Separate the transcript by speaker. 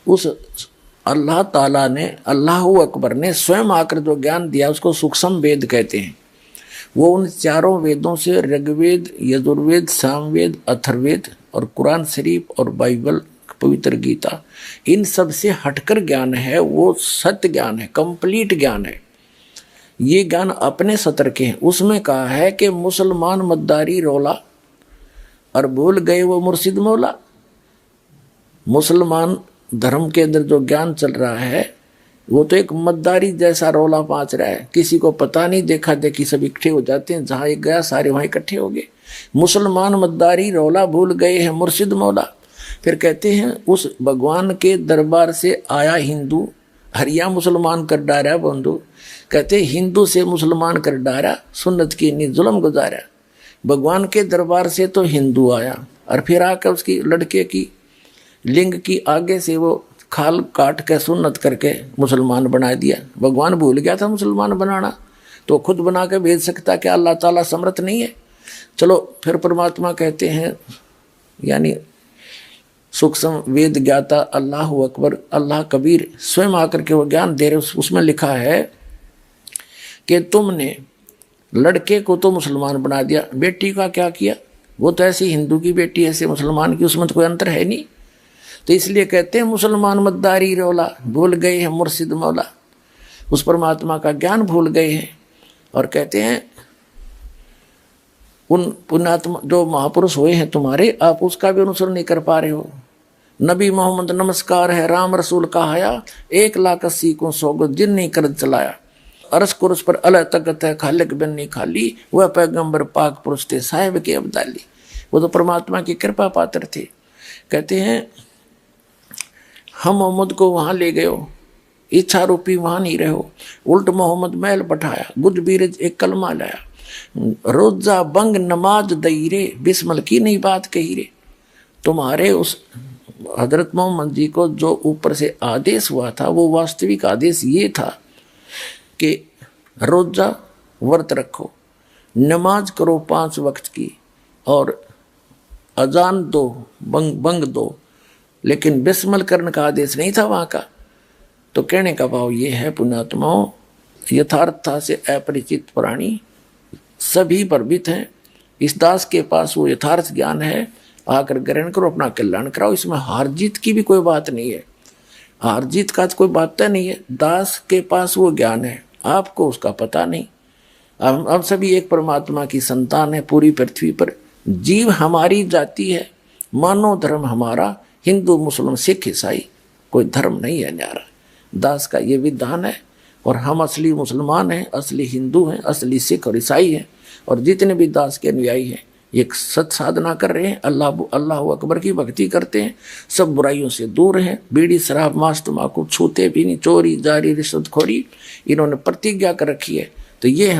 Speaker 1: उस अल्लाह ताला ने, अल्लाह अकबर ने स्वयं आकर जो ज्ञान दिया उसको सूक्ष्म वेद कहते हैं। वो उन चारों वेदों से ऋग्वेद, यजुर्वेद, सामवेद, अथर्ववेद और कुरान शरीफ और बाइबल, पवित्र गीता, इन सब से हटकर ज्ञान है। वो सत्य ज्ञान है, कंप्लीट ज्ञान है। ये ज्ञान अपने सतर के हैं। उसमें कहा है कि मुसलमान मद्दारी रोला और भूल गए वो मुर्शिद मौला। मुसलमान धर्म के अंदर जो ज्ञान चल रहा है वो तो एक मद्दारी जैसा रोला पाँच रहा है, किसी को पता नहीं, देखा देखी सब इकट्ठे हो जाते हैं, जहाँ एक गया सारे वहाँ इकट्ठे हो गए। मुसलमान मद्दारी रोला भूल गए हैं मुर्शिद मौला। फिर कहते हैं उस भगवान के दरबार से आया हिंदू, हरिया मुसलमान कर डारा बंधु। कहते हिंदू से मुसलमान कर डारा, सुन्नत की नी जुल्म गुजारा। भगवान के दरबार से तो हिंदू आया और फिर आकर उसकी लड़के की लिंग की आगे से वो खाल काट के सुन्नत करके मुसलमान बना दिया। भगवान भूल गया था मुसलमान बनाना, तो खुद बना के भेज सकता, क्या अल्लाह ताला समर्थ नहीं है? चलो फिर परमात्मा कहते हैं, यानी सूक्ष्म वेद ज्ञाता अल्लाह अकबर, अल्लाह कबीर स्वयं आकर के वो ज्ञान दे रहे। उसमें लिखा है कि तुमने लड़के को तो मुसलमान बना दिया, बेटी का क्या किया? वो तो ऐसी हिंदू की बेटी ऐसे मुसलमान की, उसमें तो कोई अंतर है नहीं। तो इसलिए कहते हैं मुसलमान मद्दारी रोला भूल गए हैं मुर्शिद मौला। उस परमात्मा का ज्ञान भूल गए हैं। और कहते हैं उन पुण्यात्मा जो महापुरुष हुए हैं तुम्हारे, आप उसका भी अनुसरण नहीं कर पा रहे हो। नबी मोहम्मद नमस्कार है, राम रसूल का हया, 1,80,000 को सोगो जिन नहीं कर चलाया। अरस कुरस पर अल तकत है, खालिक बिन नहीं खाली, वह पैगंबर पाक पुरुष थे साहिब के अब्दाली। वो तो परमात्मा की कृपा पात्र थे। कहते हैं हम मोहम्मद को वहाँ ले गए हो, इच्छा रूपी वहाँ नहीं रहे हो, उल्ट मोहम्मद महल पठाया, गुज बीरज एक कलमा लाया, रोजा बंग नमाज दई रे, बिस्मल की नहीं बात कही रे। तुम्हारे उस हजरत मोहम्मद जी को जो ऊपर से आदेश हुआ था वो वास्तविक आदेश ये था कि रोजा व्रत रखो, नमाज करो 5 वक्त की, और अजान दो, बंग दो, लेकिन बिस्मल करने का आदेश नहीं था वहाँ का। तो कहने का भाव ये है पुण्यात्माओं, यथार्थता से अपरिचित प्राणी सभी परबित हैं। इस दास के पास वो यथार्थ ज्ञान है, आकर ग्रहण करो, अपना कल्याण कराओ। इसमें हार जीत की भी कोई बात नहीं है, हार जीत का तो कोई बात नहीं है। दास के पास वो ज्ञान है, आपको उसका पता नहीं। हम सभी एक परमात्मा की संतान है। पूरी पृथ्वी पर जीव हमारी जाति है, मानव धर्म हमारा हिंदू मुस्लिम सिख ईसाई, कोई धर्म नहीं है न्यारा। दास का ये विधान है। और हम असली मुसलमान हैं, असली हिंदू हैं, असली सिख और ईसाई हैं। और जितने भी दास के अनुयायी हैं एक सत साधना कर रहे हैं, अल्लाह अकबर की भक्ति करते हैं, सब बुराइयों से दूर हैं, बीड़ी शराब मांस तम्बाकू छूते भी नहीं, चोरी जारी रिश्वतखोरी इन्होंने प्रतिज्ञा कर रखी है। तो ये है